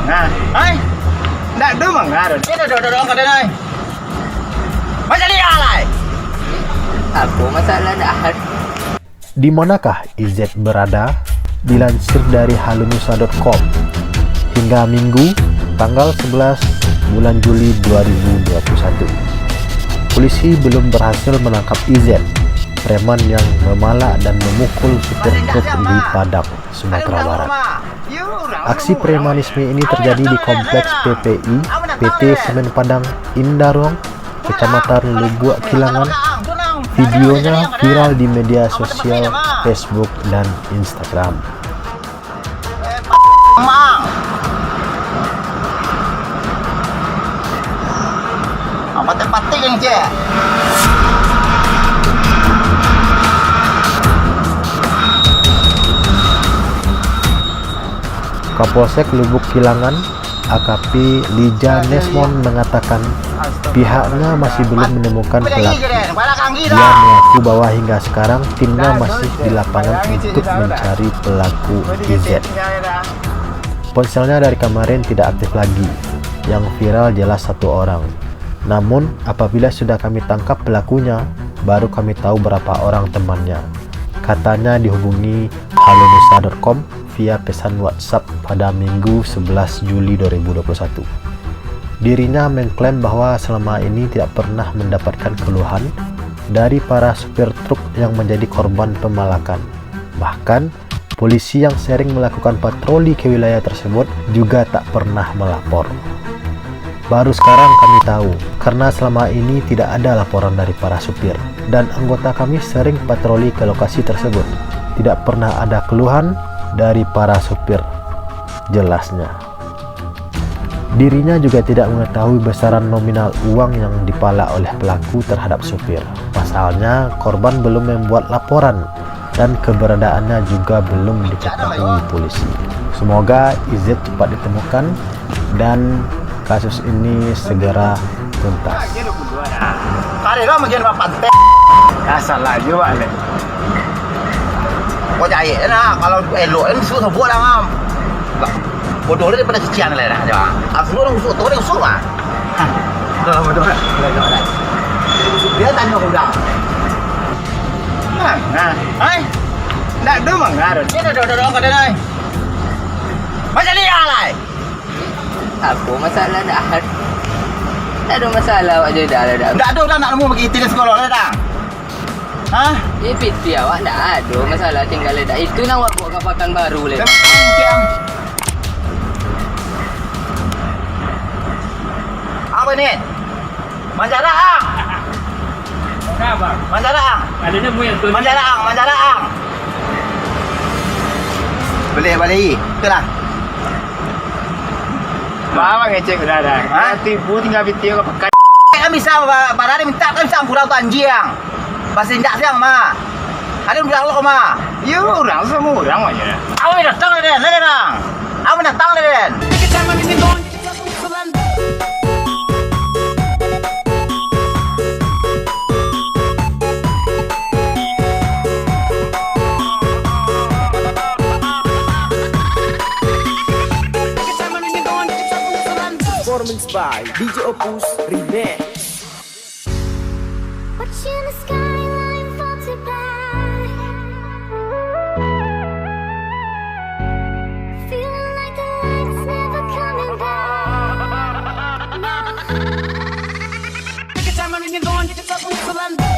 Nah, hai. Nggak ada mengaruh. Ini dodong ke denai. Macam ni alai. Apa masalah dah? Di manakah IZ berada? Dilansir dari halunusa.com, hingga Minggu tanggal 11 bulan Juli 2021, polisi belum berhasil menangkap IZ, preman yang memalak dan memukul supir truk di Padang, Sumatera Barat. Aksi premanisme ini terjadi di kompleks PPI PT Semen Padang Indarong, Kecamatan Lubuk Kilangan. Videonya viral di media sosial Facebook dan Instagram. Pati-pati yang cek. Kapolsek Lubuk Kilangan AKP Lija Nesmon mengatakan pihaknya masih belum menemukan pelaku. Dia mengaku bahwa hingga sekarang timnya masih di lapangan untuk mencari pelaku IZ. Ponselnya dari kemarin tidak aktif lagi, yang viral jelas satu orang. Namun apabila sudah kami tangkap pelakunya, baru kami tahu berapa orang temannya. Katanya dihubungi halunusa.com via pesan WhatsApp pada Minggu 11 Juli 2021. Dirinya mengklaim bahwa selama ini tidak pernah mendapatkan keluhan dari para supir truk yang menjadi korban pemalakan. Bahkan, polisi yang sering melakukan patroli ke wilayah tersebut juga tak pernah melapor. Baru sekarang kami tahu, karena selama ini tidak ada laporan dari para supir, dan anggota kami sering patroli ke lokasi tersebut. Tidak pernah ada keluhan dari para supir, jelasnya. Dirinya juga tidak mengetahui besaran nominal uang yang dipalak oleh pelaku terhadap supir. Pasalnya, korban belum membuat laporan dan keberadaannya juga belum diketahui polisi. Semoga IZ cepat ditemukan dan kasus ini segera tuntas. Hari lah mungkin bapak teh. Ya salah juga ni. Kau jahit nak kalau elok ni suruh buat lah ngam. Bodoh dia daripada cician lah dah. Asal orang usuk tu dia usuk ah. Dah bodoh dah. Dia tanya kau dah. Nah, hai. Nak ada mengaruh. Ini dodong ke denai. Macam ni alai. Apa masalah dah? Tak ada masalah awak je dah. Tak ada dah nak nemu bagi tiga sekolah dah dah. Ha? PT awak tak ada masalah tinggal dah. Itu nak awak buat kapakan baru le. Apa ni? Manjaraang. Apa? Manjaraang. Ada ni yang tu. Manjaraang. Boleh. Itulah. Bawa ngecek dah dah. Ha? Tipu tinggal PT kau pakai. Kan bisa pada ni minta kan bisa pulau tu anjing. Pasal tidak siang mah. Ada bilang lo mah. Ya orang semua orang aja. Awak datang dah, dah. Awak datang dah. Performance by DJ Opus Remix. Watching the skyline fall to black, feeling like the light's never coming back. No. Take your time and you're going, get yourself on the land.